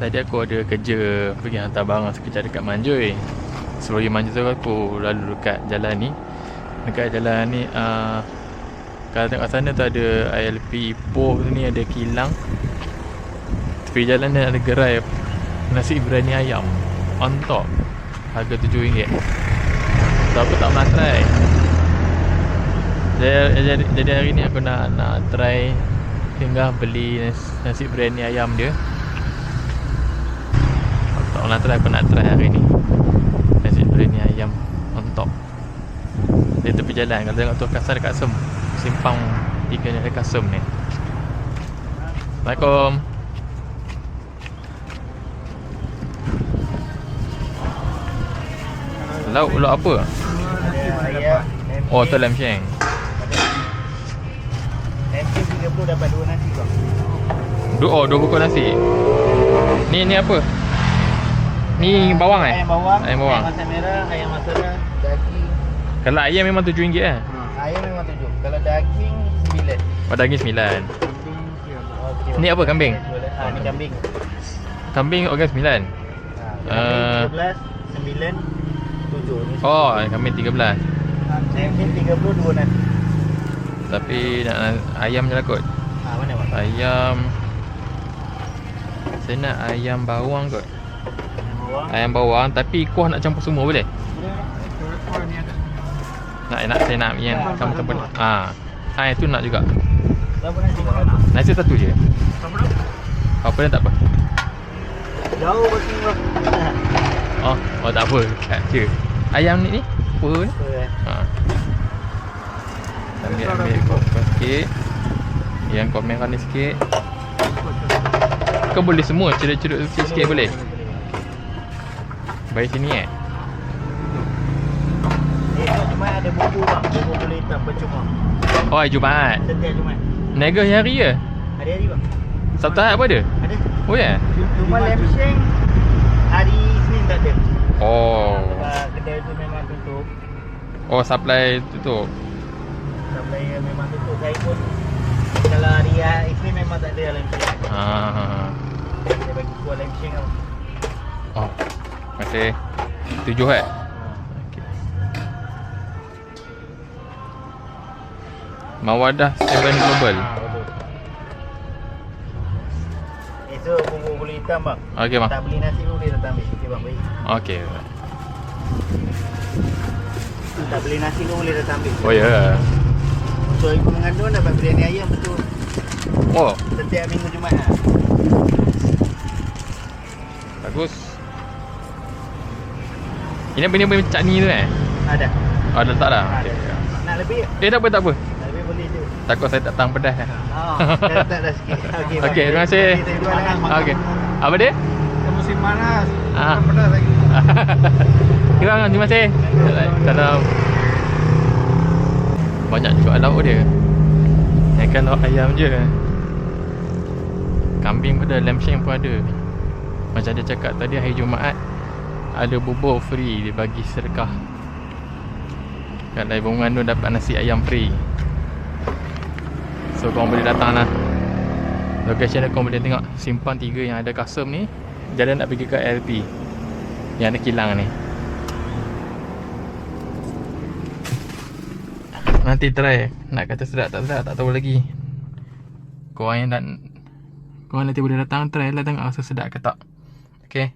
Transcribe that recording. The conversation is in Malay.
Tadi aku ada kerja pergi hantar barang sekejap dekat Manjoy. Sebelum pergi Manjoy tu aku lalu dekat jalan ni. Dekat jalan ni kalau tengok sana tu ada ILP Ipoh tu ni, ada kilang. Tepi jalan ni ada gerai nasi biryani ayam on top, harga RM7. So aku tak pernah try. Jadi hari ni aku nak try singgah beli nasi biryani ayam dia. Aku tak pernah try, aku nak try hari ni nasi biryani ayam on top. Dia tepi jalan. Kalau tengok tu kasar dekat Sem, simpang 3 ni dekat Sem ni. Assalamualaikum. Lauk apa? Oh, tu lam sheng. Nasi 30 dapat 2 nasi bang. Dua bungkus nasi. Ni apa? Ni bawang eh? Ayam bawang, Ayam bawang. ayam masak merah, ayam masala, daging. Kalau ayam memang RM7 eh? Ayam memang 7. Kalau daging 9. Oh, daging 9. Okey. Ni apa, kambing? Ni kambing. Kambing organ 9. Kambing 13, 9, 7. Ni Oh, kambing 13. Kambing 30 2 nasi. Tapi nak ayam je lah kot. Mana bang? Ayam, saya nak ayam bawang kot. Ayam bawang tapi kuah nak campur semua boleh? Nak saya nak yang campur. Itu nak juga. Berapa nasi bang? Nasi satu je. Apa dah tak apa. Jauh bagi bang. Oh tak apa. Tak je. Ayam ni apa ni? Ambil kuah sikit. Yang kuah merah ni sikit. Kau boleh semua cerut-cerut sikit boleh? Baik sini Esok Jumaat ada buku bang. Buku boleh hitam percuma. Oh, hari Jumaat. Setiap Jumaat. Niaga hari je? Hari-hari bang. Sabtu Ahad apa ada? Ada. Oh ya? Cuma lem sheng hari Isnin tak ada. Oh. Sebab kedai tu memang tutup. Oh, supply tutup. Sampai memang tutup. Saya pun kalau hari Isnin memang tak ada lem sheng. Saya bagi kuah lem sheng tau. Oh. Masih 7 eh? Mawadah 7 Global. Betul. Esok bubur boleh hitam bang. Okey bang. Tak beli nasi pun boleh datang ambil. Okey bang, baik. Okey. Tak beli nasi pun boleh datang ambil. Oh ya. Untuk ibu mengandung dapat biryani ayam betul. Oh, Setiap minggu Jumaat. bagus. Ini apa cakni tu eh? Ada. Oh, dah letak dah. Ada. Nak lebih tak? Tak apa. Nak lebih boleh je. Takut saya tak tahan pedas. Dah letak dah sikit. Okey. Okey, terima kasih. Okey. Apa dia? Musim panas. Ah. Pedas lagi. Terima kasih. Salam. Banyak juga lauk dia. Yang kan lauk ayam je. Kambing pun ada, lamb shank pun ada. Macam dia cakap tadi, hari Jumaat ada bubur free, dia bagi sedekah. Kalau ibu mengandung dapat nasi ayam free. So korang boleh datang lah. Location dia korang boleh tengok simpang 3 yang ada Kasem ni. Jalan nak pergi ke LP yang ada kilang ni. Nanti try. Nak kata sedap tak tahu lagi. Korang nanti boleh datang try lah, tengok rasa sedap ke tak. Okay.